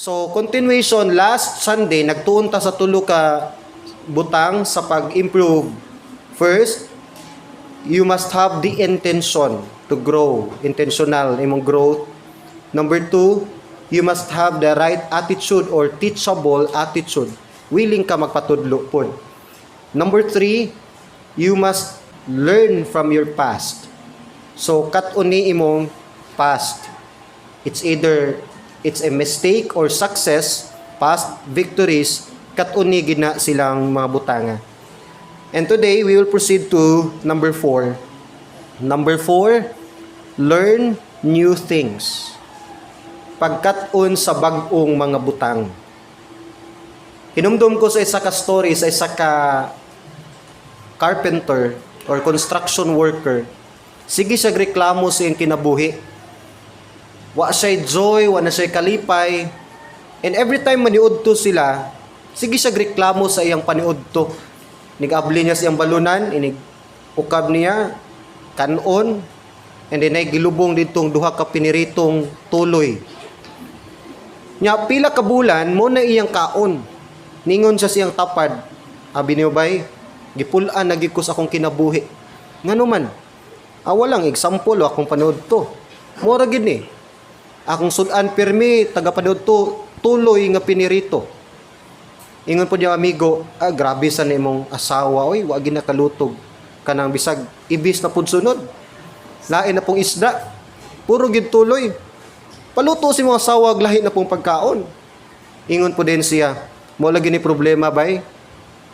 So, continuation, last Sunday, nagtuon ta sa tulo ka butang sa pag-improve. First, you must have the intention to grow. Intentional, imong growth. Number 2, you must have the right attitude or teachable attitude. Willing ka magpatudlo po. Number 3, you must learn from your past. So, kat-uni imong past. It's either it's a mistake or success, past victories, kat-uni gina silang mga butanga. And today, we will proceed to number 4. Number 4, learn new things. Pagkat-on sa bag-ong mga butang. Hinumdum ko sa isa ka story, sa isa ka carpenter or construction worker. Sige siya reklamo sa iyang kinabuhi. Wa siya'y joy, wa na siya'y kalipay. And every time maniudto sila, sige siya reklamo sa iyang paniudto. Nigabli niya sa iyang balunan, ukab niya, kanon, and then ay gilubong ditong duha ka piniritong tuloy. Nya pila ka bulan mo na iyang kaon. Ningon siya siyang tapad. Abi niyo bay, gipulan na gikos akong kinabuhi. Ngano man? Walang example akong paniudto. Mora gid ni. Akong sudan pirmi taga paniudto tuloy nga pinirito. Ingon po niya amigo, grabe sa nimong asawa, oy, wa gid nakalutog kanang bisag ibis na pud sunod. Lain na pong isda. Puro gid tuloy. Paluto si mga asawa lahi na pong pagkaon. Ingon po din siya, mo lagi ni problema bay.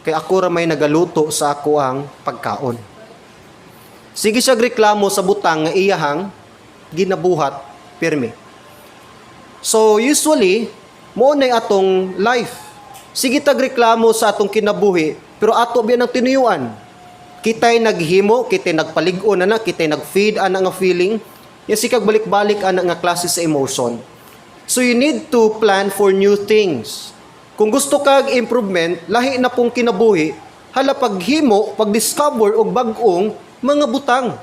Kay ako ra may nagaluto sa ako ang pagkaon. Sige siya reklamo sa butang nga iyahang ginabuhat pirmi. So usually, mo na atong life. Sige tagreklamo sa atong kinabuhi, pero ato biyan ang tinuyuan. Kita'y naghimo, kita'y nagpalig-on ana, kita'y nag-feed ana nga feeling, yan sikag balik-balik ana nga klase sa emotion. So you need to plan for new things. Kung gusto kag improvement, lahi na pong kinabuhi, hala paghimo, pag-discover og bag-ong mga butang.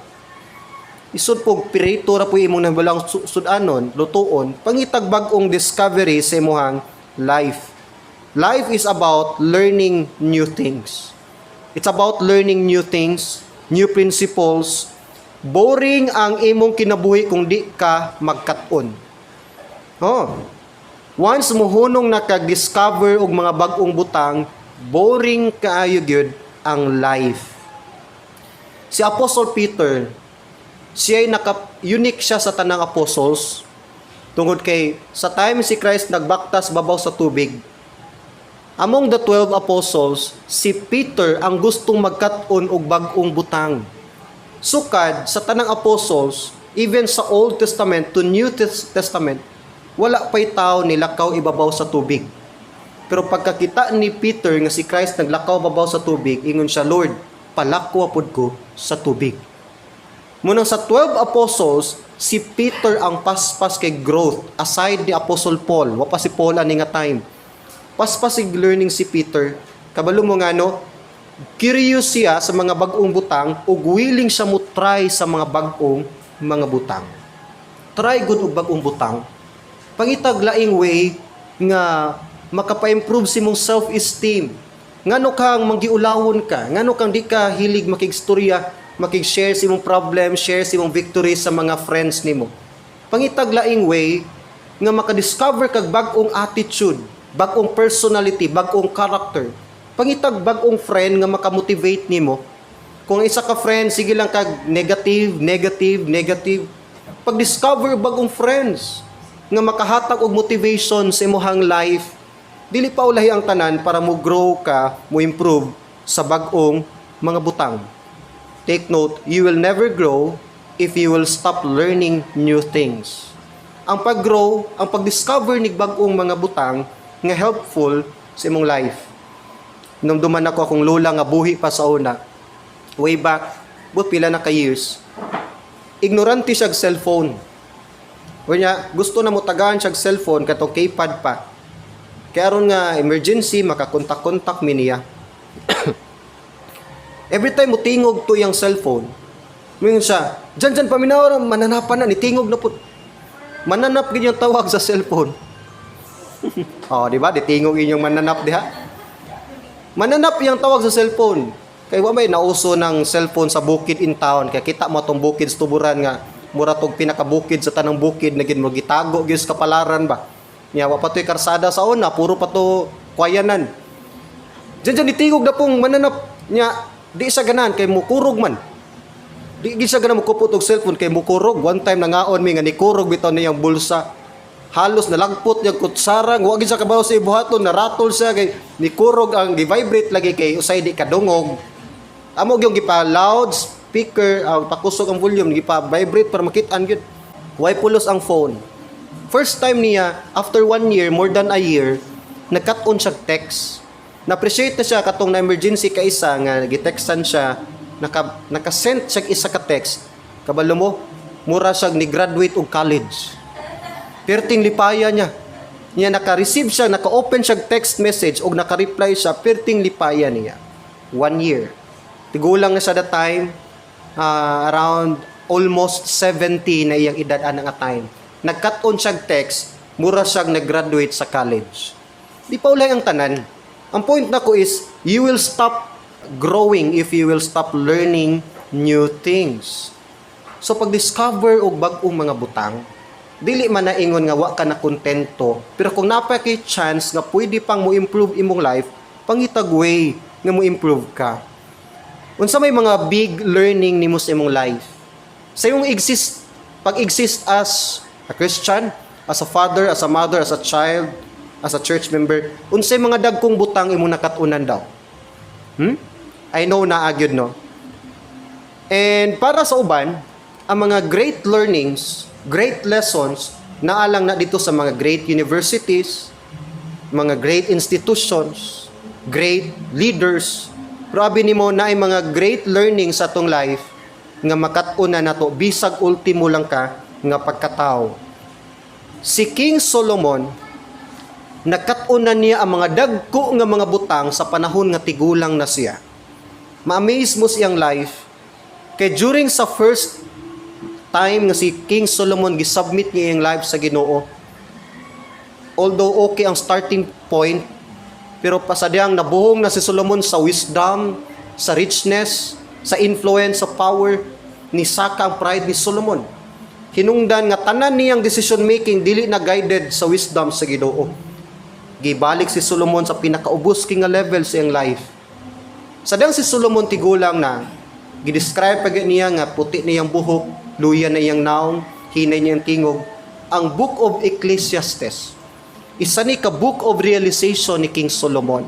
Isod pog pirito ra po imong nabalang sudanon, lutuon, pangitag bag-ong discovery sa imong life. Life is about learning new things. It's about learning new things, new principles. Boring ang imong kinabuhi kung di ka magkat-on. Once muhunong nakag-discover og mga bag-ong butang, boring kaayo gyud ang life. Si Apostle Peter, siya'y unique siya sa tanang apostles tungod kay sa time si Christ nagbaktas babaw sa tubig. Among the 12 apostles, si Peter ang gustong magkat-on og bag-ong butang. Sukad sa tanang apostles, even sa Old Testament to New Testament, wala pa'y tao nilakaw ibabaw sa tubig. Pero pagkakita ni Peter nga si Christ naglakaw babaw sa tubig, ingon siya, Lord, palako apod ko sa tubig. Munang sa 12 apostles, si Peter ang paspas kay growth, aside ni Apostle Paul. Wapa si Paul ani nga time. Paspas sig learning si Peter. Kabalo mo nga no, curious siya sa mga bag-ong butang ug willing siya mo try sa mga bag-ong mga butang. Try good og bag-ong butang. Pangitag laing way nga makapa-improve si mong self-esteem. Ngano kang manggiulawon ka, ngano kang di ka hilig makigstorya, makig-share si mong problem, share si mong victory sa mga friends nimo. Pangitag laing way nga makadiscover kag bag-ong attitude, bag-ong personality, bag-ong character. Pangitag bag-ong friend nga makamotivate nimo. Kung isa ka friend sige lang kag negative. Pag-discover bag-ong friends nga makahatag og motivation sa imong life, dili pa ulahi ang tanan para mo grow ka, mo improve sa bag-ong mga butang. Take note, you will never grow if you will stop learning new things. Ang pag-grow, ang pag-discover ni bag-ong mga butang nga helpful sa imong life. Nung duman ako akong lola nga buhi pa sa una, way back, but pila na ka years, ignorante siya cellphone. Kanya, gusto na mo tagaan siya cellphone katong keypad pa. Kaya ron nga emergency, makakontak-kontak mi niya. Every time mo tingog to yung cellphone, mingon siya, dyan paminaw, mananapan na, nitingog na po. Mananap gid yung tawag sa cellphone. Oh, di ba? Ditingog inyong mananap diha. Mananap yung tawag sa cellphone. Kay wa may nauso ng cellphone sa bukid in town. Kaya kita mo tong bukid sa tuburan nga mura tong pinakabukid sa tanang bukid na gid mo gitago gyud sa kapalaran ba. Nya wa pa to'y karsada sa una, puro pa to kwayanan. Diyan ditingog na pong mananap nya di sa ganan kay mukurog man. Di gid siya ganan mo kupot og cellphone kay mukurog. One time nangaon mi nga nikurog bitaw niyang bulsa. Halos nalagpot yung kutsara, wa gid siya kabaw sa ibuhaton, naratol siya kay nikurog ang gi-vibrate lagi kay usay di kadungog. Amo gyud gipa-loud speaker, pakusog ang volume, gipa-vibrate para makit-an gyud. Way pulos ang phone. First time niya, after 1 year, more than a year, nagkat-on siya text. Na-appreciate na siya katong na-emergency ka isa nga gitextan siya, naka-send siya isa ka text. Kabalo mo, mura siya ni-graduate og college. Perting lipaya niya. Niya naka-receive siya, naka-open siya text message o naka-reply siya, perting lipaya niya. 1 year. Tigulang na siya that time, around almost 70 na iyang edad nga time. Nag-cut-on siya text, mura siya nag-graduate sa college. Di pa ulay ang tanan. Ang point na ko is, you will stop growing if you will stop learning new things. So pag-discover og bag-ong mga butang, dili man na ingon nga wa ka na kontento, pero kung napay kay chance nga pwede pang mo improve imong life, pangitag way nga mo improve ka. Unsa may mga big learning nimo sa imong life? Sa imong pag-exist as a Christian, as a father, as a mother, as a child, as a church member, unsay mga dagkong butang imong nakatunan daw? I know na agyod no. And para sa uban, ang mga great learnings, great lessons naalang na dito sa mga great universities, mga great institutions, great leaders. Grabe nimo na ay mga great learning sa atong life nga makatuna nato bisag ultimo lang ka nga pagkatao. Si King Solomon nakatuna niya ang mga dagko nga mga butang sa panahon nga tigulang na siya. Ma-amaze mo siyang life kay during sa first time nga si King Solomon gisubmit niya yung life sa Ginoo. Although okay ang starting point, pero pasadyang nabuhong na si Solomon sa wisdom, sa richness, sa influence, sa power, ni saka ang pride ni Solomon. Hinungdan nga tanan niyang decision making dili na guided sa wisdom sa Ginoo. Gibalik si Solomon sa pinakaubos king nga level sa iyang life. Sadyang si Solomon tigulang na, gidescribe pa niya nga puti niyang buhok, luya na iyang naong, hinay niyang tingog. Ang Book of Ecclesiastes, isa ni ka book of realization ni King Solomon.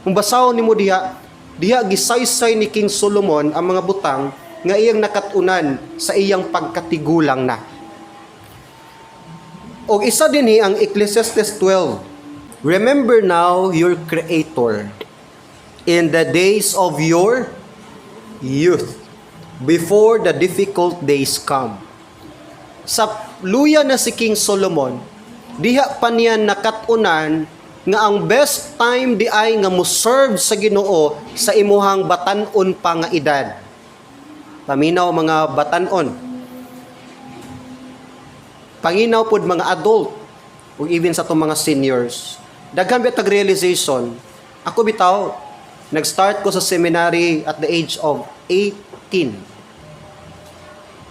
Kung basahon nimo diha gisaysay ni King Solomon ang mga butang nga iyang nakatunan sa iyang pagkatigulang na. O isa dinhi ang Ecclesiastes 12. Remember now your Creator in the days of your youth, before the difficult days come. Sa luya na si King Solomon, diha pa niya nakatunan nga ang best time di ay nga mo serve sa Ginoo sa imuhang batan-on pa nga edad. Paminaw mga batan-on. Panginaw pod mga adult ug even sa tong mga seniors. Daghan bitag realization. Ako bitaw nag-start ko sa seminary at the age of 18.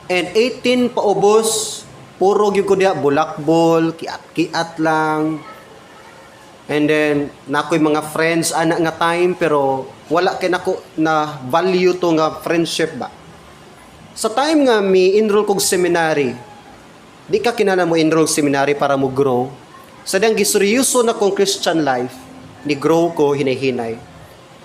And 18 paubos, puro gyud ko diha bulakbol, kiat-kiat lang. And then nakoy mga friends ana nga time pero wala kay nako na value to nga friendship ba. Sa time nga mi enroll kog seminary, di ka kinahanglan mo enroll seminary para mo grow. Sadyang giseryoso na kong Christian life, ni grow ko hinay-hinay.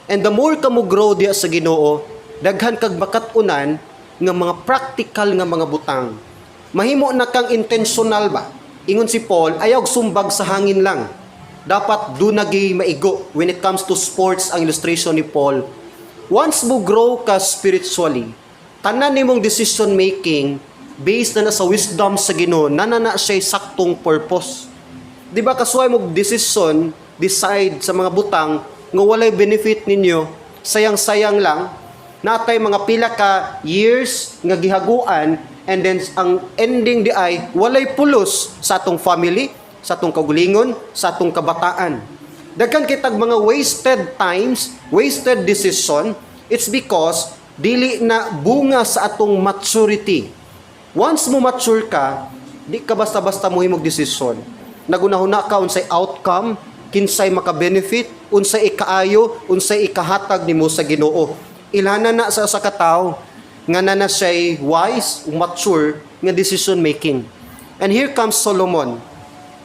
And the more ka mo grow diha sa Ginoo, daghan kag makatunan nga mga practical nga mga butang. Mahimo na kang intentional ba? Ingon si Paul, ayaw sumbag sa hangin lang. Dapat dunagi maigo when it comes to sports ang illustration ni Paul. Once mo grow ka spiritually, tanan nimong decision making based na sa wisdom sa Ginoo, nanana siya saktong purpose. Di ba kasuway mo decision, decide sa mga butang nga walay benefit ninyo, sayang-sayang lang, natay mga pila ka years nga gihaguan, and then ang ending di ay walay pulos sa atong family, sa atong kaugalingon, sa atong kabataan. Daghan kitag mga wasted times, wasted decision. It's because dili na bunga sa atong maturity. Once mo mature ka, di ka basta-basta mohimog desisyon. Nagunahuna ka unsay outcome, kinsay maka-benefit, unsay ikaayo, unsay ikahatag nimo sa Ginoo. Ilhana na sa ka tawo nga na siya'y wise, mature nga decision making. And here comes Solomon.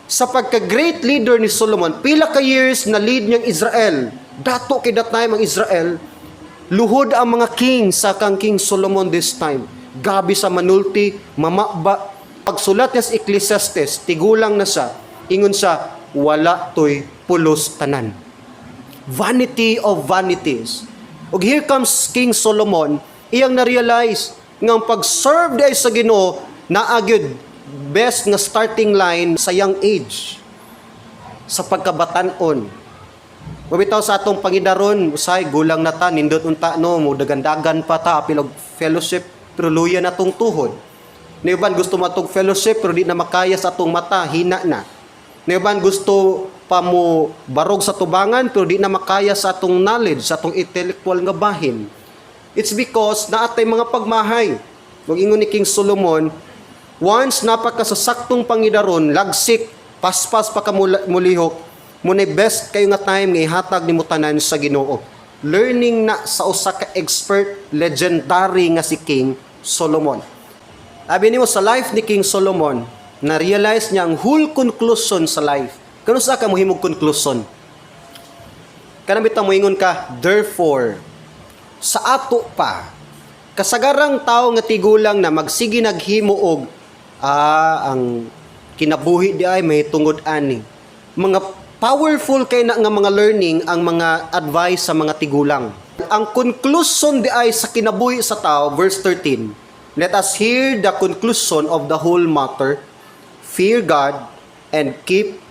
Sa pagka-great leader ni Solomon, pila ka years na lead niyang Israel. Dato kay that time ang Israel. Luhod ang mga king sa kang King Solomon this time. Gabi sa manulti, mamaba. Pagsulat niya sa Ecclesiastes, tigulang na siya. Ingon siya, wala to'y pulos tanan. Vanity of vanities. Og here comes King Solomon, iyang na-realize nga ang pag-serve day sa Ginoo naagyod best nga starting line sa young age, sa pagkabatan-on. Mabitaw sa atong pangidaron, usay gulang na ta, nindot unta no, mo dagandagan pa ta apil og fellowship, pero luya na tong tuhod. Niban gusto matog fellowship pero di na makaya sa atong mata, hina na. Niban gusto pa mo barog sa tubangan pero di na makaya sa atong knowledge, sa atong intellectual nga bahin. It's because naatay mga pagmahay. Kung ingon ni King Solomon, once napakasasaktong pangidaron, lagsik, paspas pa ka mulihok, muna'y best kayo nga time nga ihatag ni mutanan sa Ginoo. Learning na sa usa ka expert, legendary nga si King Solomon. Abi nimo sa life ni King Solomon, na-realize niya ang whole conclusion sa life. Kano sa ka mohimog conclusion? Kanang bitaw moingon ka, therefore, sa ato pa, kasagarang tao nga tigulang na magsigi naghimo og ang kinabuhi di ay may tungod ani. Mga powerful kay na nga mga learning ang mga advice sa mga tigulang. Ang conclusion di ay sa kinabuhi sa tao, verse 13. Let us hear the conclusion of the whole matter. Fear God and keep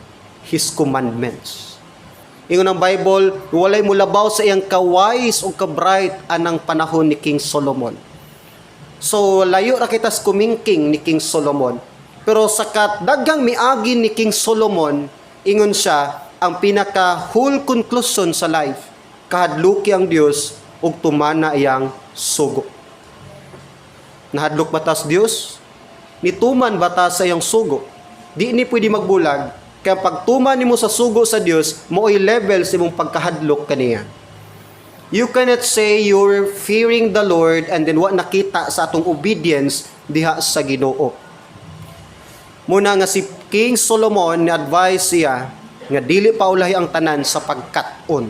His commandments. Ingon ang Bible, walay mulabaw sa iyang kawais o kabright anang panahon ni King Solomon. So, layo ra kita sa kumingking ni King Solomon. Pero sa daghang miagi ni King Solomon, ingon siya, ang pinaka whole conclusion sa life, kahadluki ang Dios ug tumana iyang sugo. Nahadlok batas Dios, nituman batas sa iyang sugo. Di ni pwede magbulag, kaya pagtuman nimo sa sugo sa Dios, mo'y level sa imong pagkahadlok kaniya. You cannot say you're fearing the Lord and then wa nakita sa atong obedience diha sa Ginoo. Muna nga si King Solomon ni-advise siya nga dili pa ulahi ang tanan sa pagkat-on.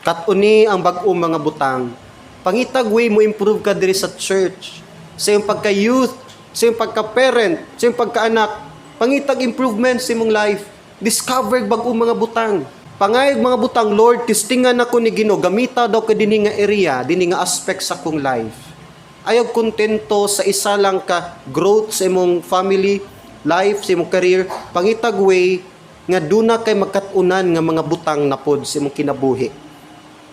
Kat-on ni ang bag-ong mga butang. Pangitag way mo improve ka diri sa church, sa iyong pagka-youth, sa iyong pagka-parent, sa iyong pagka-anak. Pangitag improvement sa imong life. Discover bag-ong mga butang. Pangayag mga butang, Lord, testingan ako ni Ginoo, gamita daw ka dinhi nga area, dinhi nga aspect sa akong life. Ayaw kontento sa isa lang ka growth sa imong family, life, sa imong career, pangitag way nga duna kay magkatunan nga mga butang na pod sa imong kinabuhi.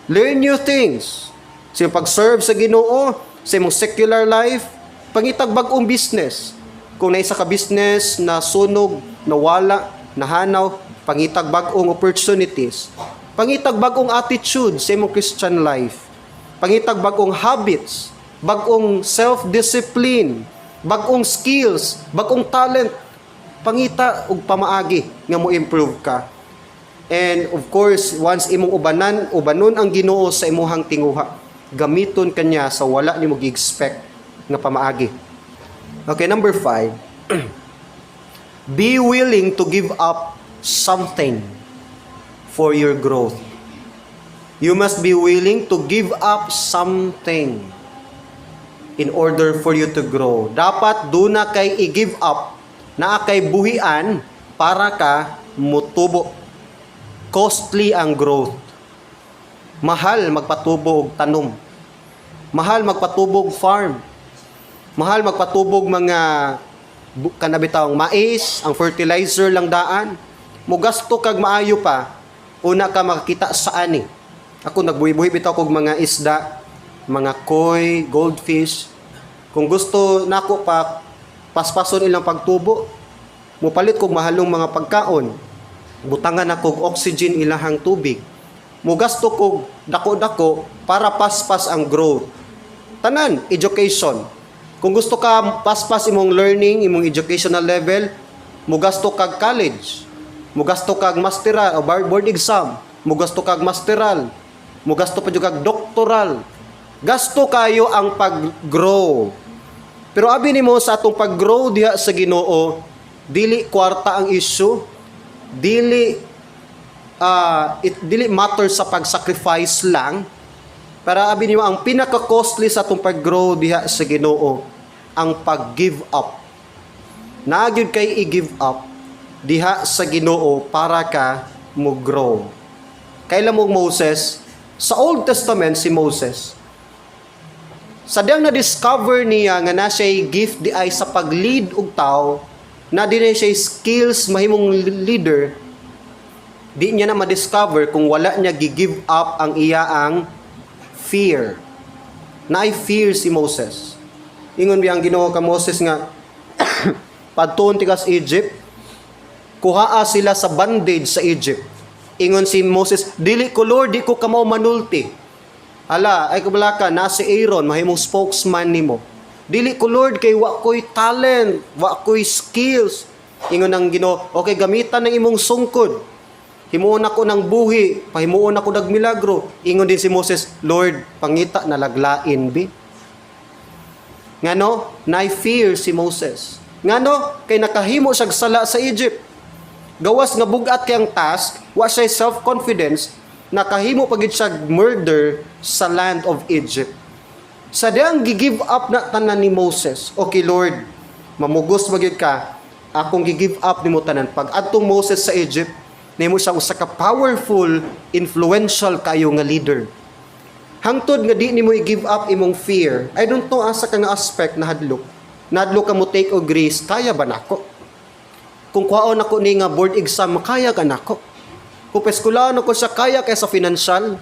Learn new things. Sa imong pag-serve sa Ginoo, sa imong secular life, pangitag bag-ong business. Kung naisa ka business na sunog, nawala, nahanaw, pangitag bag-ong opportunities. Pangitag bag-ong attitude sa imong Christian life. Pangitag bag-ong habits, bag-ong self-discipline, bag-ong skills, bag-ong talent. Pangita og pamaagi nga mo improve ka. And of course, once imong ubanon ang Ginoo sa imuhang tinguha, gamiton kanya sa wala nimo gi-expect nga pamaagi. Okay, number 5. Be willing to give up something for your growth. You must be willing to give up something in order for you to grow. Dapat duna kay i-give up na kay buhian para ka mutubo. Costly ang growth. Mahal magpatubo og tanom. Mahal magpatubo og farm. Mahal magpatubog mga kanabitawang mais, ang fertilizer lang daan. Mugasto kag maayo pa, una ka makakita sa ani. Ako nagbuhi-buhi bitaw kog mga isda, mga koi, goldfish. Kung gusto nako pa paspason ilang pagtubo, Mupalit kog mahalong mga pagkaon. Butangan na kog oxygen ilahang tubig. Mugasto kog dako-dako para paspas ang growth. Tanan, education. Kung gusto ka paspas imong learning, imong educational level, mugasto kag college. Mugasto kag masteral o board exam. Mugasto kag masteral. Mugasto pa jud kag doctoral. Gasto kayo ang pag-grow. Pero abi nimo sa atong pag-grow diha sa Ginoo, dili kwarta ang issue, dili dili matter sa pag-sacrifice lang. Para abi nimo ang pinaka-costly sa atong pag-grow diha sa Ginoo, ang pag-give up. Naagid kay i-give up diha sa Ginoo para ka mo grow. Kailan mo Moses, sa Old Testament si Moses, sadyang na-discover niya nga na siya'y gift di ay sa pag-lead og tao, na di na siya'y skills mahimong leader, di niya na ma-discover kung wala niya gi-give up ang iyaang fear. Naay fear si Moses. Ingon biyang Ginoo ka Moses nga, padtuon tikas Egypt, kuhaa sila sa bondage sa Egypt. Ingon si Moses, dili ko Lord, di ko kamo manulti. Ala, ay kabalaka, na si Aaron, mahimong spokesman nimo. Dili ko Lord, kay wa ko'y talent, wa ko'y skills. Ingon ang Ginoo, okay, gamitan ng imong sungkod. Himuon ako ng buhi, pahimuon ako ng milagro. Ingon din si Moses, Lord, pangita na laglain, bi. Ngano, na-fear si Moses. Ngano, kay nakahimo siyang sala sa Egypt. Gawas nga bugat kayang task, wa siya self-confidence, nakahimo pagid siya murder sa land of Egypt. Sa diyang gi-give up na tanan ni Moses, okay Lord, mamugos magyud ka, akong gi-give up nimo tanan. Pag adtong Moses sa Egypt, nimo siya usa ka powerful, influential kayo nga leader. Hangtod nga di nimo i-give up imong fear. I don't know asa ka nga aspect na hadlok. Nadlo ka mo take o grace, kaya ba nako? Kung kwaon ako ni nga board exam, makaya ka nako. Kung peskulaan ako sa kaya kaysa financial.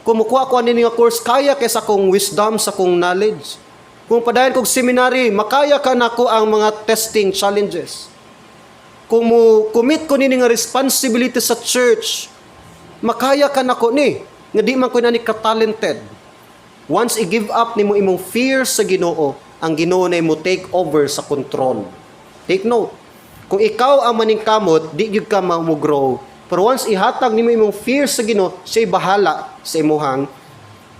Kung mukuha ko ani nga course, kaya kaysa kong wisdom, sa kong knowledge. Kung padayon kong seminary, makaya ka nako ang mga testing challenges. Kung mo commit ko nini nga responsibility sa church, makaya ka nako ni, nga di man ko na ni ka-talented. Once i-give up nimo imong fear sa Ginoo, ang Ginoo na mo take over sa control. Take note. Kung ikaw ang maningkamot, di gyud ka mo-grow. Pero once ihatag nimo imong fear sa Ginoo, siya'y bahala sa imuhang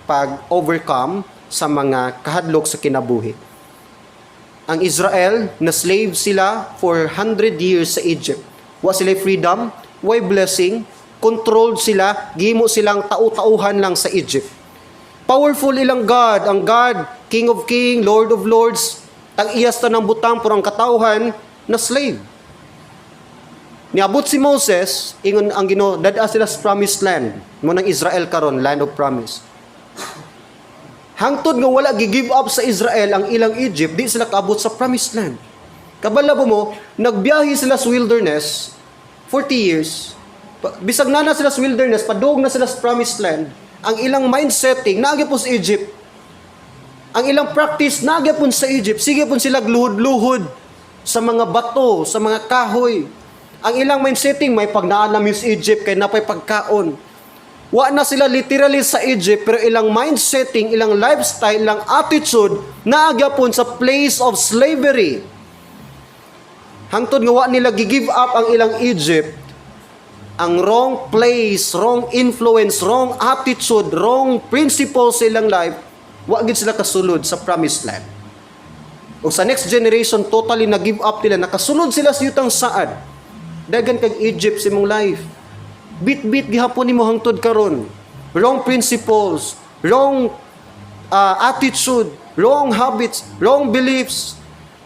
pag-overcome sa mga kahadlok sa kinabuhi. Ang Israel, na slave sila for 100 years sa Egypt. Wa sila freedom, wa blessing, controlled sila, gihimo silang tau-tauhan lang sa Egypt. Powerful ilang God, ang God, King of Kings, Lord of Lords, tag-iyas ta ng butang, pero ang katauhan na slave. Niabot si Moses, ingon ang Ginoo, dada sila sa promised land, mo ng Israel karon, land of promise. Hangtod nga wala gi-give up sa Israel ang ilang Egypt, di sila kaabot sa promised land. Kabala mo, nagbiyahe sila sa wilderness 40 years. Bisag na sila sa wilderness, padung na sila sa promised land. Ang ilang mindsetting nagyapon sa Egypt. Ang ilang practice nagyapon sa Egypt. Sige pon sila gluhod-luhod sa mga bato, sa mga kahoy. Ang ilang mindsetting, may pagnaalam yung sa Egypt, kaya napay pagkaon. Wa na sila literally sa Egypt, pero ilang mindsetting, ilang lifestyle, ilang attitude, naagyapon sa place of slavery. Hangtod nga wa nila gi-give up ang ilang Egypt, ang wrong place, wrong influence, wrong attitude, wrong principles sa ilang life, wa gid sila kasulod sa promised land. O sa next generation, totally na-give up nila, nakasunod sila sa yutang saad. Dagan kag Egypt sa imong life. Bit-bit gihapon nimo hangtod karon. Wrong principles, wrong attitude, wrong habits, wrong beliefs.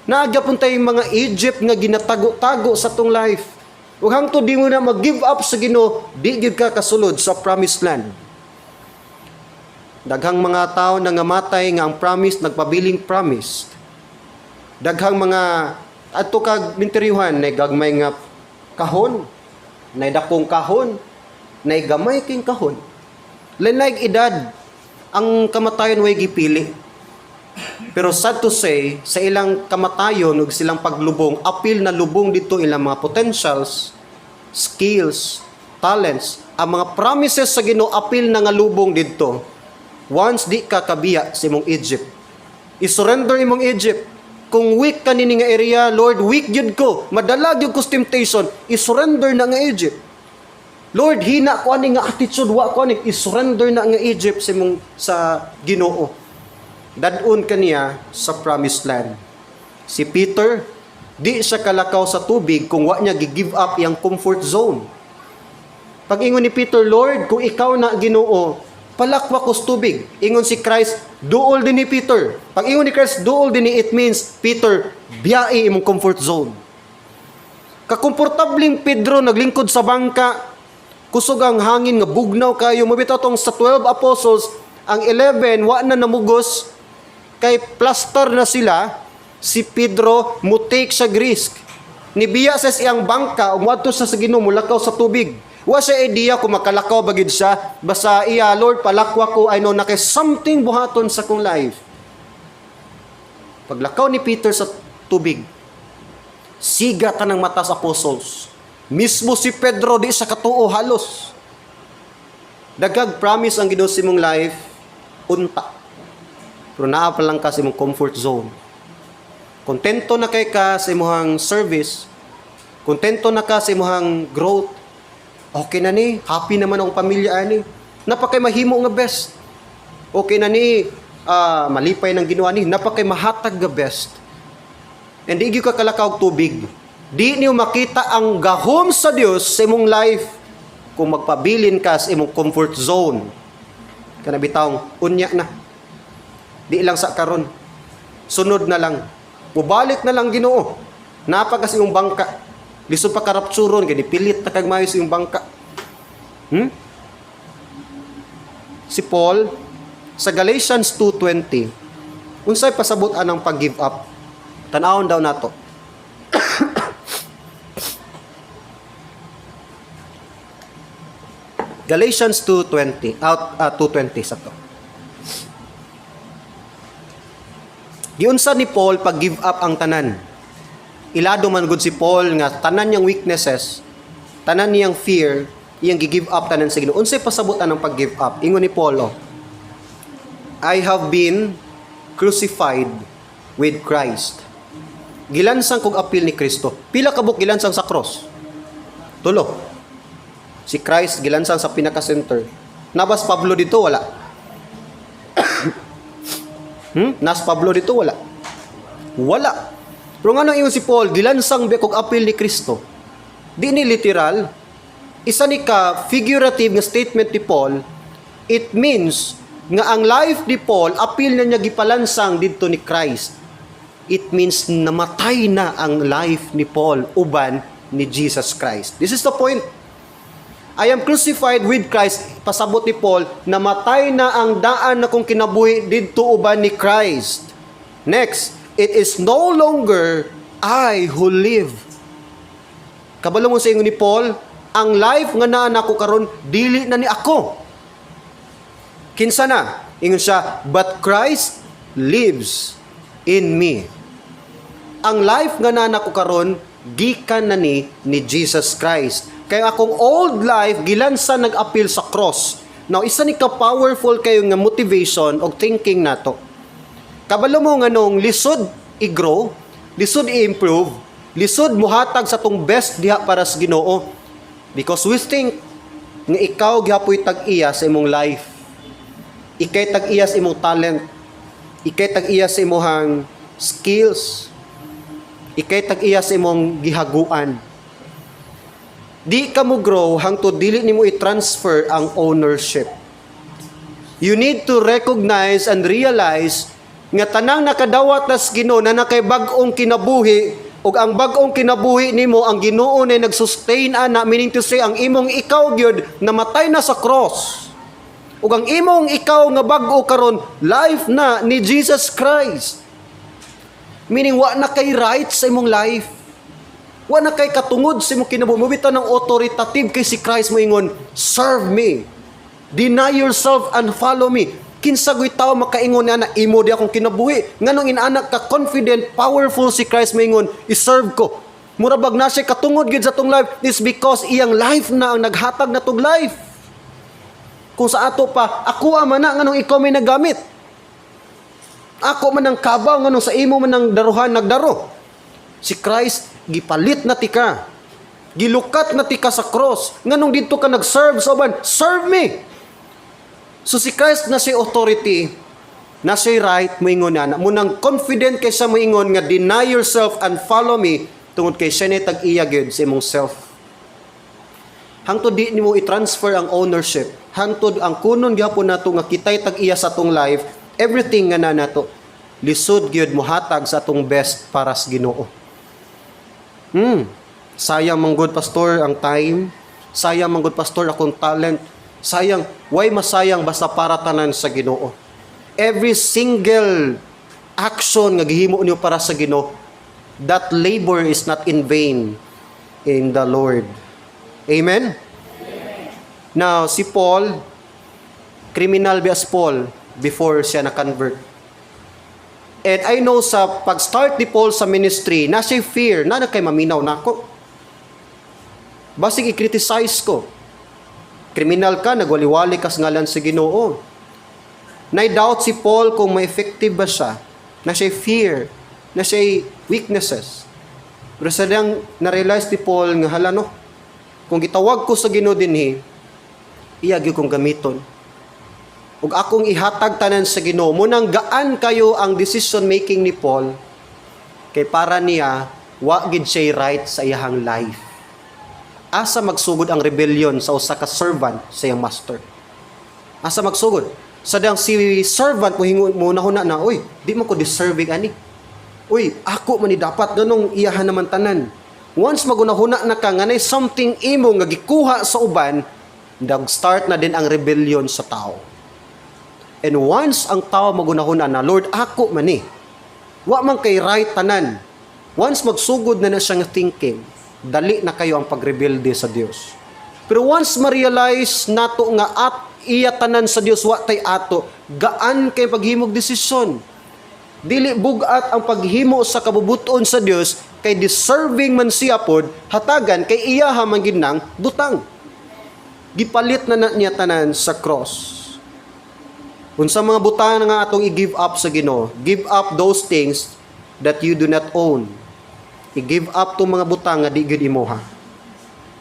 Nagyapon tay mga Egypt nga ginatago-tago sa tong life. Ug hangtod di mo na mag-give up sa Ginoo, di gyud ka kasulod sa promised land. Daghang mga tao nga matay nga ang promise nagpabiling promise. Daghang mga adto kag minteryuhan na gagmay nga kahon, nay dakong kahon, nay gamay king kahon. Lain-laing edad ang kamatayon way gipili. Pero sad to say, sa ilang kamatayon ug silang paglubong, apil na lubong dito ilang mga potentials, skills, talents, ang mga promises sa Ginoo apil na nga lubong dito. Once di ka kabiya sa imong Egypt, i-surrender imong Egypt. Kung weak ka nini nga area, Lord, weak gyud ko, madala gyud ko sa temptation, i-surrender na nga Egypt. Lord, hina ko ani nga attitude, wa ko ani, i-surrender na nga Egypt sa Ginoo. Dadun kaniya sa promised land. Si Peter, di siya kalakaw sa tubig kung wa niya gi-give up yang comfort zone. Pag ingon ni Peter, Lord, kung ikaw na Ginoo, palakwa ko sa tubig. Ingon si Christ, duol din ni Peter. Pag ingon ni Christ, duol din ni, it means, Peter, biyai imong comfort zone. Kakomportabling Pedro naglingkod sa bangka, kusog ang hangin nga bugnaw kayo. Mabitaw tong sa 12 apostles, ang 11, wa na namugos, kay plaster na sila, si Pedro mutake sa risk. Nibiya sa siyang bangka, umadto sa Ginoo, mulakaw sa tubig. Wa siya idea kung makalakaw bagid siya, basta iya, Lord, palakwa ko, I know na kay something buhaton sa kong life. Paglakaw ni Peter sa tubig, siga ka ng mata sa apostles. Mismo si Pedro di sa katuo halos. Dagag promise ang Ginoo sa imong life, unta. Pero naa pa lang ka sa imong comfort zone. Kontento na kay ka sa imong service, kontento na ka sa imong growth, okay na ni, happy naman ang pamilya ani, napakay mahimo nga best. Okay na ni, malipay ng ginawa ni, napakay mahatag nga best. And di ka kalakaw tubig. Di niyo makita ang gahom sa Dios sa imong life kung magpabilin ka sa imong comfort zone. Kana bitawng unya na. Di lang sa karon. Sunod na lang. Mubalik na lang Ginoo. Napagas imong bangka. Lisod pa karapturon, gani pilit na kag mayo sa imong bangka. Si Paul sa Galatians 2:20, unsay pasabot-an ang pag-give up? Tanawon daw nato. Galatians 2:20, 2:20 sa to. Giunsa ni Paul pag give up ang tanan. Ilado man gud si Paul nga tanan niyang weaknesses, tanan niyang fear, iyang gi-give up tanan sa Ginoo. Unsay pasabutan ang pag-give up? Ingon ni Paul, I have been crucified with Christ. Gilansang kog apil ni Kristo. Pila ka buk gilansang sa cross? Tulo. Si Christ gilansang sa pinaka-center. Nabas Pablo dito wala. Nas Pablo dito wala. Wala. Pero nga nang ingon si Paul, gilansang biya kog apil ni Kristo. Di ni literal. Isa ni ka figurative nga statement ni Paul. It means nga ang life ni Paul, apil na niya gipalansang dito ni Christ. It means namatay na ang life ni Paul uban ni Jesus Christ. This is the point. I am crucified with Christ. Pasabot ni Paul, namatay na ang daan na kong kinabuhi dito uban ni Christ. Next, it is no longer I who live. Kabalo mo sa ingon ni Paul, ang life nga naa nako karon dili na ni ako. Kinsa na? Ingon siya, but Christ lives in me. Ang life nga naa nako karon gikan na ni Jesus Christ. Kaya akong old life, gilansa nag-appeal sa cross. Now, isa ni ka-powerful kayo nga motivation o thinking nato. Kabalo mo nga nung lisod i-grow, lisod i-improve, lisod muhatag sa tong best diha para sa Ginoo. Because we think nga ikaw gihapoy tag-iya sa imong life. Ikay tag-iya sa imong talent. Ikay tag-iya sa imong skills. Ikay tag-iya sa imong gihaguan. Di ka mo grow hangtod dili nimo i-transfer ang ownership. You need to recognize and realize nga tanang nakadawat nas Ginoo na nakay bag-ong kinabuhi ug ang bag-ong kinabuhi nimo ang Ginoo na nag-sustain ana, meaning to say ang imong ikaw gyud namatay na sa cross. Ug ang imong ikaw nga bag-o karon life na ni Jesus Christ. Meaning wa na kay right sa imong life. Wa na kay katungod sa imong kinabuhi. Mabitaw ng authoritative kay si Christ mo ingon, serve me. Deny yourself and follow me. kinsa goy tawo makaingon na imo di akong kinabuhi. Nganong inaanak ka confident, powerful si Christ maingon, i-serve ko. Murabag na siya katungod gid sa tong life is because iyang life na ang naghatag na tong life. Kung sa ato pa, ako man na nganong ikaw may nagamit. Ako man ang kabaw nganong sa imo man ang daruhan nagdaro. Si Christ gipalit na tika. Gilukat na tika sa cross. Nganong dito ka nag-serve sa uban, serve me. So si Christ na siya authority, na siya right, moingon na, munang confident kay siya moingon nga deny yourself and follow me, tungod kay siya ni tag-iya gyud sa imong self. Hangtod di nimo i-transfer ang ownership. Hangtod ang kunon gyapon nato nga kitay tag-iya sa atong life, everything nga na nato lisod gyud mohatag sa atong best para sa Ginoo. Sayang manggod pastor ang time, sayang manggod pastor akong talent. Sayang, why masayang basta para tanan sa Ginoo? Every single action nga gihimo niyo para sa Ginoo, that labor is not in vain in the Lord. Amen? Now, si Paul, criminal bias Paul before siya na-convert. And I know sa pag-start ni Paul sa ministry, na siya fear, na kay maminaw na ako. Basig i-criticize ko. Kriminal ka, nagwaliwali ka sa ngalan sa Ginoo. Na-doubt si Paul kung may effective ba siya, na siya fear, na siya weaknesses. Pero sa diyang na-realize ni Paul nga hala no, kung gitawag ko sa Ginoo dinhi, iyagi kong gamiton. Ug akong ihatag tanan sa Ginoo, munang gaan kayo ang decision making ni Paul, kay para niya, wa gid siya right sa iyang life. Asa magsugod ang rebellion sa usa ka servant sa iyang master? Asa magsugod? Sa dang si servant mo na, uy, di mo ko deserving ani. Uy, ako man ni dapat ganong iyahan naman tanan. Once magunahuna na ka nga nay something imo nga gikuha sa uban, nag-start na din ang rebellion sa tao. And once ang tao magunahuna na, Lord, ako man ni. Wa man kay right tanan. Once magsugod na siya nga thinking, dali na kayo ang pagrebelde sa Dios. Pero once ma-realize nato nga at iya tanan sa Dios wa tay ato, gaan kay paghimog desisyon. Dili bugat ang paghimo sa kabubuton sa Dios kay deserving man siya pod, hatagan kay iya man gid nang butang. Gipalit na niya tanan sa cross. Unsa mga butang nga atong i-give up sa Ginoo? Give up those things that you do not own. I-give up tong mga butang nga di gyud imoha.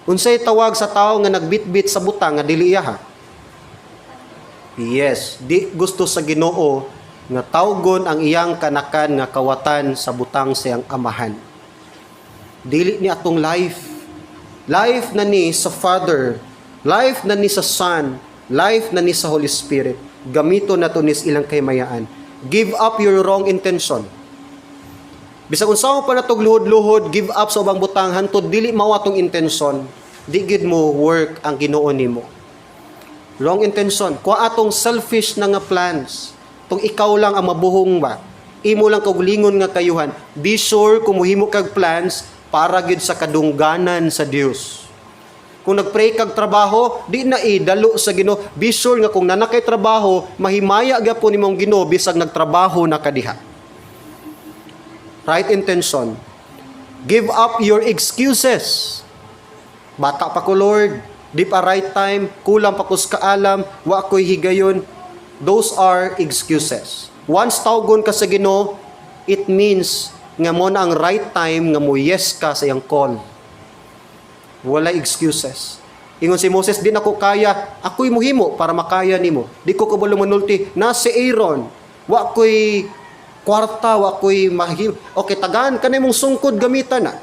Unsay tawag sa tao nga nagbitbit sa butang nga dili iyaha? Yes, di gusto sa Ginoo nga tawgon ang iyang kanakan nga kawatan sa butang sa iyang amahan. Dili ni atong life. Life na ni sa Father, life na ni sa Son, life na ni sa Holy Spirit. Gamito na to nis ilang kaymayaan. Give up your wrong intention. Bisag unsa pa natog luhod-luhod, give up sa ubang butang hantod dili mao atong intention, di gid mo work ang Ginoo nimo. Wrong intention, kuha atong selfish na nga plans. Tong ikaw lang ang mabuhong ba. Imo lang kog lingon nga kayuhan. Be sure kung mohimo kag plans para gid sa kadungganan sa Dios. Kung nagpray kag trabaho, di na idalo sa Ginoo. Be sure nga kung nanakay trabaho, mahimaya gyapon nimong Ginoo bisag nagtrabaho na kadiha. Right intention. Give up your excuses. Bata pa ko, Lord. Di pa right time. Kulang pa ko sa kaalam. Wa ko'y higayon. Those are excuses. Once tawgon ka sa Ginoo, it means nga mo na ang right time nga mo yes ka sa iyang call. Wala excuses. Ingon si Moses, di na ko kaya. Ako'y muhimo para makaya nimo. Di ko kabalo manulti. Na si Aaron. Wa ko'y kwarta, wa ko'y mahim. Okay, tagaan ka na mong sungkod gamitan na.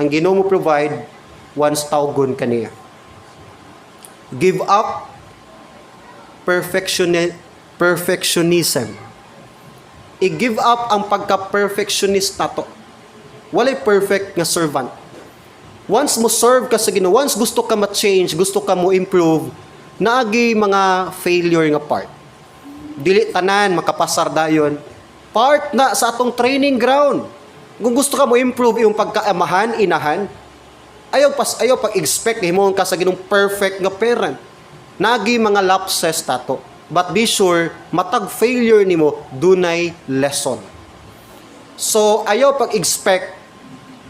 Ang Ginoo mo provide once tawgon ka niya. Give up perfectionism. I-give up ang pagka-perfectionist nato. Walay perfect nga servant. Once mo serve ka sa Ginoo, once gusto ka ma-change, gusto ka mo improve, naagi mga failure nga part. Dili tanan makapasar dayon. Part na sa atong training ground. Kung gusto ka mo improve yung pagkaamahan, inahan, ayaw pag-expect himong ka sa Ginoong perfect nga parent. Nagi mga lapses tato. but be sure matag failure nimo dunay lesson. So ayaw pag-expect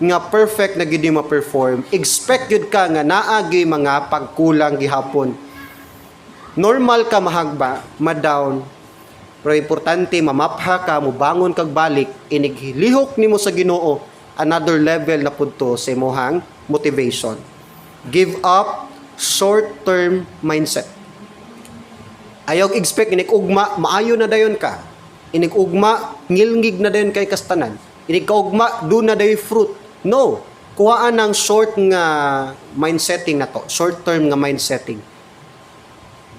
nga perfect na gid ma-perform. Expect gyud ka nga naa gyud mga pagkulang gihapon. Normal ka mahagba, ma-down, pero importante mamapha ka, mubangon kag balik, iniglihok nimo sa Ginoo another level na pudto sa imong motivation. Give up short-term mindset. Ayaw expect inig-ugma, maayo na dayon ka. Inig-ugma, ngilngig na dayon kay kastanan. Inig-kaugma, do na dayon fruit. No. Kuhaan ng short nga mindsetting na to. Short-term nga mindsetting.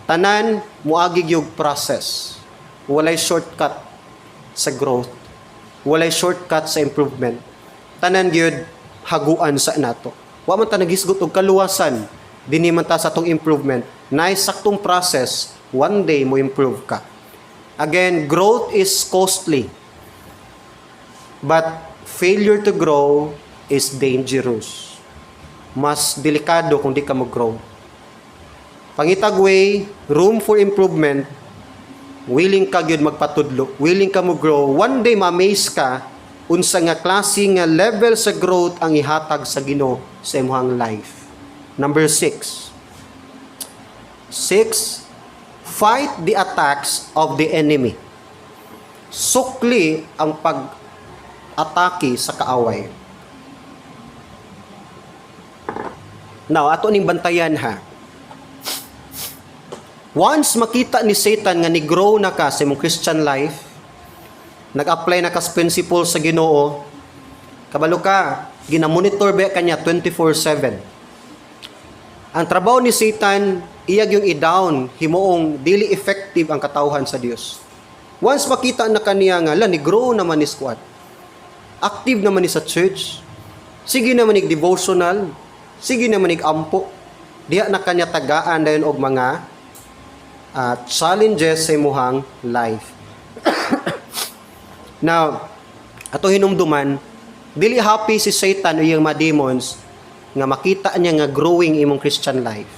Tanan, muagig yung process. Walay shortcut sa growth. Walay shortcut sa improvement. Tanan gyud haguan sa nato. Wa man ta nagisgot og kaluwasan dinhi man ta sa tong improvement. Nice saktong process, one day mo improve ka. Again, growth is costly. But failure to grow is dangerous. Mas delikado kung di ka mag-grow. Pangitag way, room for improvement, willing ka gyud magpatudlo, willing ka mo grow, one day ma-amaze ka unsa nga klase nga level sa growth ang ihatag sa Ginoo sa imong life. Number 6. Fight the attacks of the enemy. Sukli ang pag-atake sa kaaway. Now, ato ning bantayan ha. Once makita ni Satan nga ni-grow na ka sa imong Christian life, nag-apply na ka sa principle sa Ginoo, kabalo ka, ginamonitor ba kanya 24/7. Ang trabaho ni Satan, iyag yung i-down, himuong dili effective ang katawhan sa Dios. Once makita na kaniya nga, ni-grow naman ni squad. Active naman ni sa church. Sige naman ni devotional. Sige naman ni ampo. Diha na kanya tagaan dayon og mga challenges sa imuhang life. Now, ato hinumduman, dili happy si Satan o yung mga demons nga makita niya nga growing imong Christian life.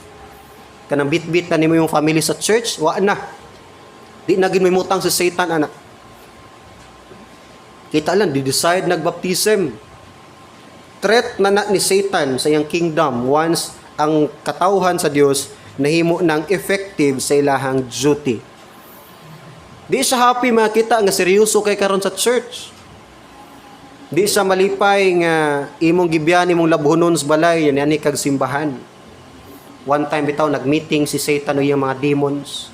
Kanang bit-bit na nimo yung family sa church, wa na. Di na ginmimutang si Satan, anak. Kita lang, di-decide nagbaptism. Threat na ni Satan sa iyang kingdom once ang katawhan sa Dios nahimo ng effective sa ilahang duty. Di siya happy makita nga seryoso kay karon sa church. Di siya malipay nga imong gibyan imong labhonon sa balay yan ani kag simbahan. One time bitaw nagmeeting si Satan o yung mga demons.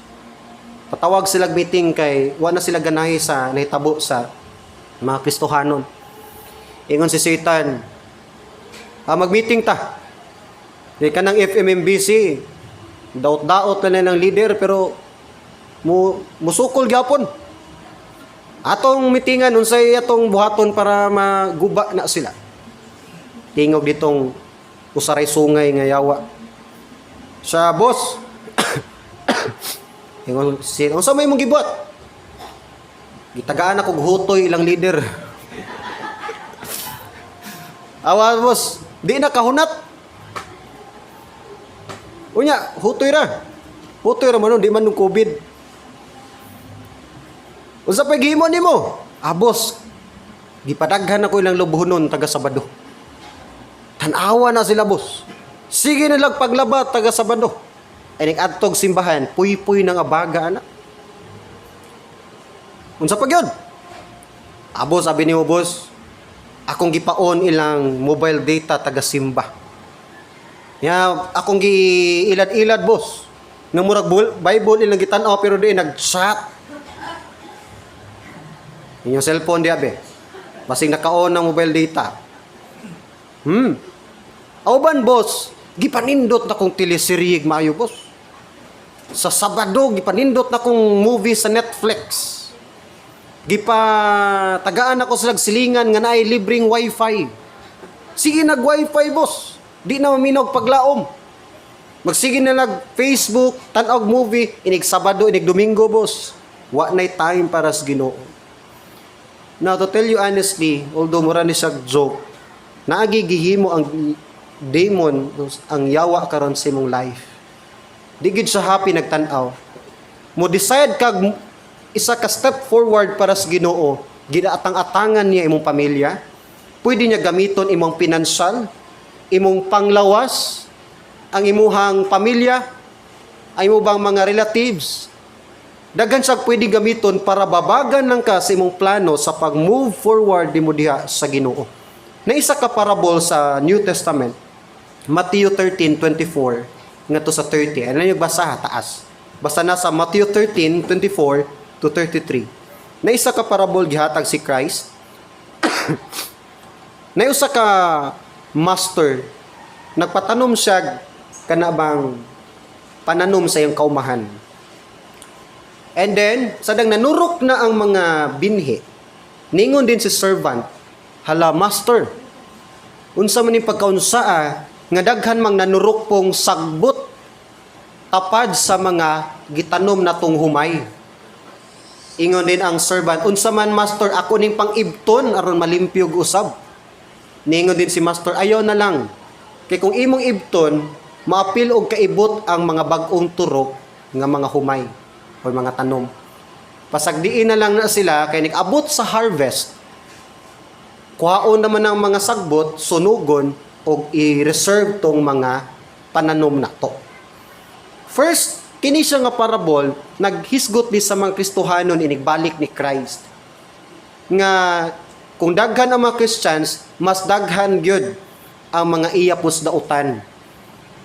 Patawag sila meeting kay wa na sila ganahi sa nahitabo sa mga Kristohanon. Ingon si Satan, mag-meeting ta. Di ka ng FMMBC, daot-daot na ng leader pero musukol gyapon. Atong mitingan unsay atong buhaton para maguba na sila. Tingog ditong usaray sungay nga yawa. Sa boss. Ingon si unsa may mong gibot? Gitagaan ako hutoy ilang leader. Awa boss, di na kahunat. Unya, hutoy ra. Hutoy ra man di man nung COVID. Unsa pay gihimo nimo? Boss, gipadaghan ako ilang lubhonon taga Sabado. Tan-awa na sila, boss. Sige na lang paglaba taga Sabado. Ay nag-adtog simbahan, puy-puy nang abaga ana. Unsa pa gyud? Boss, sabi niyo, boss, akong gipaon ilang mobile data taga simba. Ya, akong gi-ilad-ilad, boss. Nang murag Bible ilang gitan-aw pero di nag-chat. Inyong cellphone diya be. Basing naka-on ng mobile data. Auban, boss, gipanindot na kong teleseryeg maayo, boss. Sa Sabado gipanindot na kong movie sa Netflix. Tagaan ako sa silingan nga naay libreng wifi. Sige nag-wifi, boss. Di na maminog paglaom. Magsige na Facebook, tan-og movie, inig Sabado, inig Domingo, boss. Wa nay time para sa Ginoo. Now, to tell you honestly, although mura ni siya joke, naagigihimo ang demon, ang yawa karon sa imong life. Di gid siya happy nagtan-aw. mo decide kag isa ka step forward para sa Ginoo, ginaatang-atangan niya imong pamilya, pwede niya gamiton imong pinansyal, imong panglawas, ang imuhang pamilya, ay mo bang mga relatives. Daghan siya pwede gamiton para babagan lang ka sa imong plano sa pag-move forward nimo diha sa Ginoo. Na isa ka parable sa New Testament, Matthew 13:24 ngadto sa 30. Ano yung basa taas? Basta na sa Matthew 13:24 to 33. Na isa ka parable gihatag si Christ. Na usa ka master, nagpatanom siya kanabang pananom sa iyang kaumahan. And then, sadang nanurok na ang mga binhi, ningon din si servant, hala master, unsa man yung pagkaunsaa, nga daghan mang nanurok pong sagbot, tapad sa mga gitanom na tong humay. Ingon din ang servant, unsa man master, ako ning pang-ibton, aron malimpyog usab. Ningon din si master, ayaw na lang. Kay kung imong ibton, maapil og kaibot ang mga bag-ong turok nga mga humay o mga tanom. Pasagdiin na lang na sila kay nag-abot sa harvest. Kuhaon naman ang mga sagbot, sunugon o i-reserve tong mga pananom na to. First, kini siya nga parable, naghisgot ni sa mga Kristohanon inigbalik ni Christ. Nga kung daghan ang mga Christians, mas daghan gyud ang mga iyapos dautan.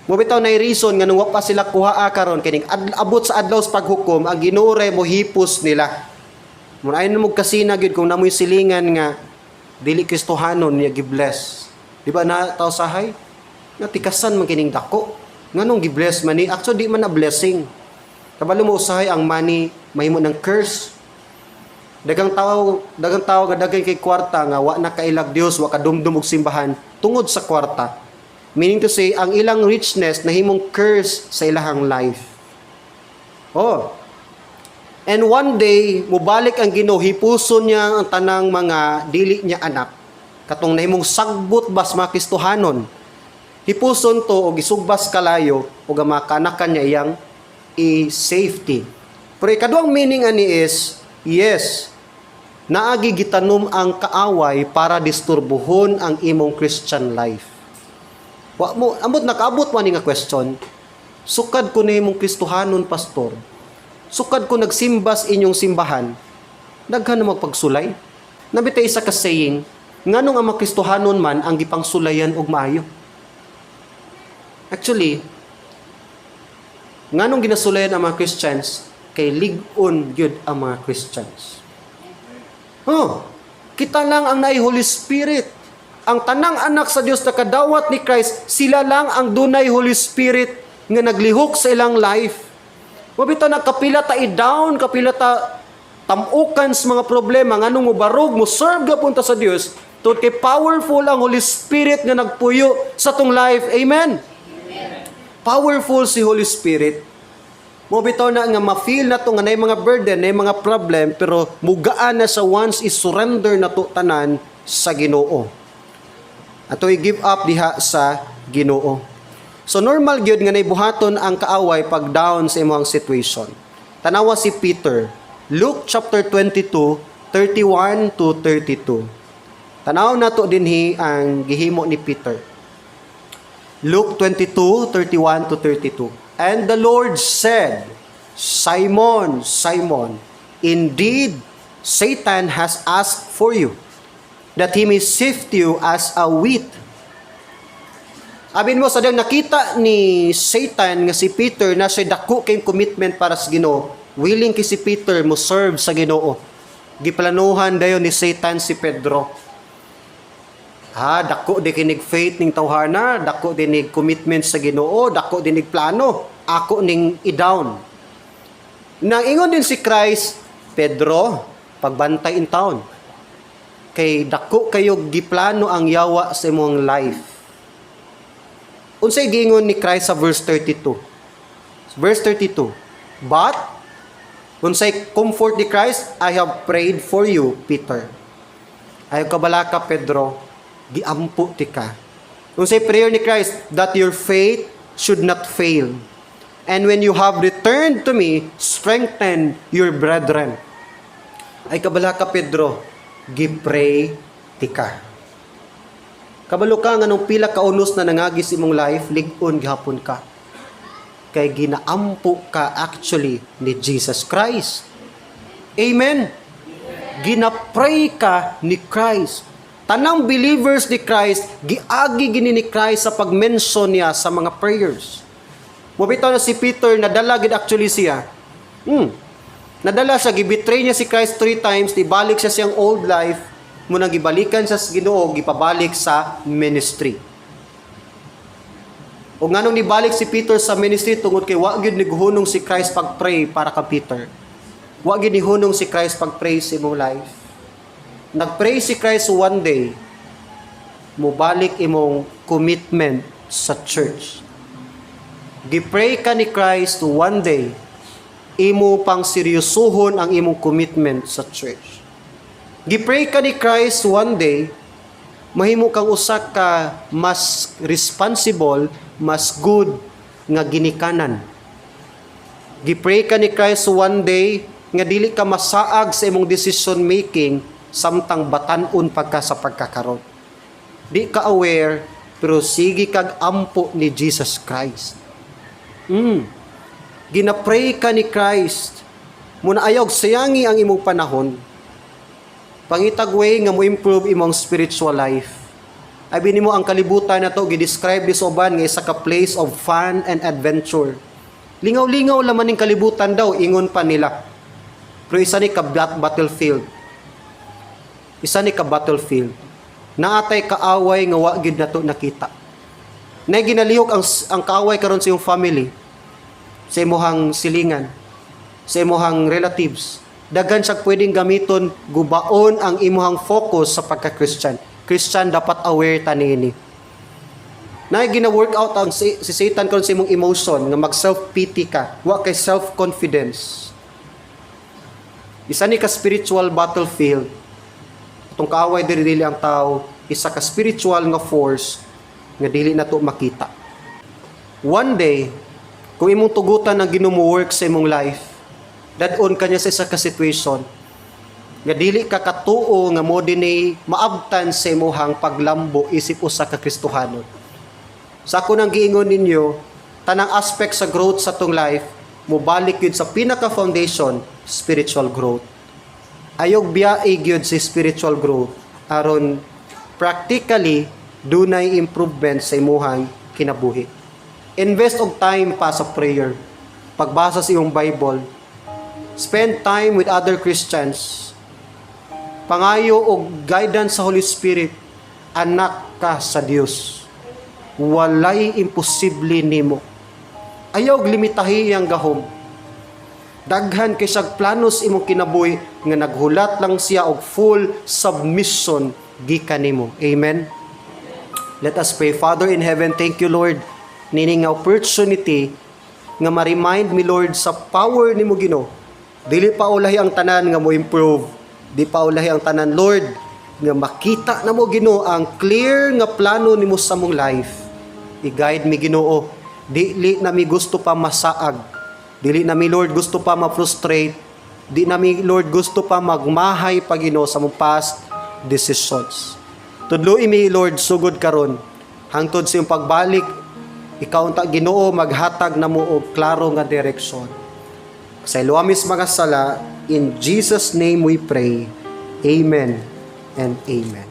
Mubitaw na reason nga nung pa sila kuhaa karon kining abot sa adlaw sa paghukom, ang Ginoo mo hipos nila. Mun ayon mo kasina gyud kung namoy silingan nga dili Kristohanon niya gi-bless. Di ba na taw sahay? Nga tikasan man kining dako. Nganong gi-bless man ni? Actually di man na blessing. Kabalo mo usahay ang money mahimo ng curse. Dagang tao nga dagay kay kwarta nga wa na kailag Dios, wa kadumdum og simbahan tungod sa kwarta. Meaning to say, ang ilang richness na himong curse sa ilahang life. Oh. And one day, mubalik ang Ginoo, hipuson niya ang tanang mga dili niya anak. Katong nahimong sagbot bas mga Kristohanon. Hipuson to o gisugbas kalayo o gamakanakan niya iyang i-safety. Pero ikaduang meaning ani is, yes, naagi gitanom ang kaaway para disturbuhon ang imong Christian life. Wa mo ambot nakaabot man nga question. Sukad ko nimong Kristohanon pastor. Sukad ko nagsimbas inyong simbahan. Daghan na magpagsulay. Nabitay isa ka saying, nganong ang mga Kristohanon man ang gipangsulayan og maayo. Actually, nganong ginasulayan ang mga Christians kay lig-on gyud ang mga Christians. Kita lang ang naay Holy Spirit. Ang tanang anak sa Dios na kadawat ni Christ, sila lang ang dunay Holy Spirit nga naglihok sa ilang life. Mabito na kapila ta i-down, kapila ta tamukan sa mga problema, nganong mo barog, mo serve gapunta sa Dios, tungod kay powerful ang Holy Spirit nga nagpuyo sa tong life. Amen? Amen. Powerful si Holy Spirit. Mabito na nga ma-feel na to nga na mga burden, na mga problem, pero mugaan na sa once is-surrender na to tanan sa Ginoo. Ato i-give up diha sa Ginoo. So normal gyud nga naibuhaton ang kaaway pag down sa imong situation. Tanawa si Peter, Luke chapter 22, 31 to 32. Tanaw nato dinhi ang gihimo ni Peter. Luke 22, 31 to 32. And the Lord said, Simon, Simon, indeed Satan has asked for you, that he may sift you as a wheat. Abin mo, sadang nakita ni Satan nga si Peter na siya dako kay commitment para sa Ginoo. Willing kay si Peter mo serve sa Ginoo. Giplanuhan dayon ni Satan si Pedro. Dako di kinig faith ning tawhana, dako din ning commitment sa Ginoo, dako din ning plano, ako ning i-down. Nang ingon din si Christ, Pedro, pagbantay in town. Kay dako kayo giplano ang yawa sa imong life. Unsay giingon ni Christ sa verse 32? Verse 32. But unsay comfort ni Christ? I have prayed for you, Peter. Ayaw ka bala ka, Pedro, giampo ti ka. Unsay prayer ni Christ? That your faith should not fail. And when you have returned to me, strengthen your brethren. Ay kabala ka, Pedro, gipray ti ka. Kabalo ka nga nung pila ka unos na nangagis imong life, lig-on gihapon ka. Kay ginaampo ka actually ni Jesus Christ. Amen. Ginapray ka ni Christ. Tanang believers ni Christ, giagi gini ni Christ sa pag-mention niya sa mga prayers. Mabitaw na si Peter, nadala gid actually siya. Nadala siya, gibetray niya si Christ 3 times, ibalik siya siyang old life, muna gibalikan siya sa Ginoo, gipabalik sa ministry. O nganong nibalik si Peter sa ministry tungod kay wa gyud niguhunong si Christ pag-pray para ka Peter. Wa gyud nihunong si Christ pag-pray sa imong life. Nag-pray si Christ one day, mubalik imong commitment sa church. Gipray ka ni Christ one day, imo pang seryosohon ang imong commitment sa church. Gipray ka ni Christ one day, mahimo kang usa ka mas responsible, mas good nga ginikanan. Gipray ka ni Christ one day, nga dili ka masaag sa imong decision making, samtang batan-on pagka sa pagkakaroon. Di ka aware, pero sige kag ampo ni Jesus Christ. Ginapray ka ni Christ. Muna ayog sayangi ang imong panahon. Pangitag way nga mo improve imong spiritual life. Abi nimo ang kalibutan na to gi-describe this uban nga isa ka place of fun and adventure. Lingaw-lingaw laman ning kalibutan daw ingon pa nila. Pero isa ni ka battlefield. Isa ni ka battlefield. Naatay kaaway nga wa gid nato nakita. Nay ginalihok ang kaaway karon sa iyong family, sa imong silingan, sa imong relatives. Daghan siya pwedeng gamiton, gubaon ang imong focus sa pagka-Christian. Christian dapat aware ta niini. Nay gina-work out ang si Satan karon sa imong emotion nga mag-self-pity ka, wa kay self-confidence. Isa ni ka spiritual battlefield. Itong kaaway dili ang tao, isa ka spiritual nga force nga dili nato makita. One day, kung imong tugutan ang Ginoo sa imong life, dadon kanya sa isa ka situation nga dili ka katuo nga mo dinay maabtan sa imong paglambo isip usa ka Kristohanon. Sa ako nang giingon ninyo, tanang aspect sa growth sa tong life, mobalik yun sa pinaka foundation, spiritual growth. Ayog biyae gyud si spiritual growth aron practically dunay improvement sa imuhang kinabuhi. Invest og time pa sa prayer, pagbasa sa iyong Bible, spend time with other Christians, pangayo og guidance sa Holy Spirit, anak ka sa Dios. Walay imposible nimo. Ayaw limitahi ang gahom. Daghan kay siyang planos imong kinabuhi nga naghulat lang siya og full submission gikan nimo. Amen. Let us pray. Father in heaven, thank you Lord nining opportunity nga ma-remind me Lord sa power nimo Ginoo. Dili pa ulahi ang tanan nga mo improve. Di pa ulahi ang tanan Lord nga makita na mo Ginoo ang clear nga plano nimo sa mong life. I-guide mi Ginoo. Dili na mi gusto pa masaag. Dili na mi Lord gusto pa ma-frustrate. Di na mi Lord gusto pa magmahay pa Ginoo sa mong past decisions. Tudloi mi Lord sugod karon hangtod sa iyong pagbalik, ikaw ta Ginoo maghatag namo og klaro nga direksyon. Sa luamis mga sala, in Jesus name we pray. Amen and amen.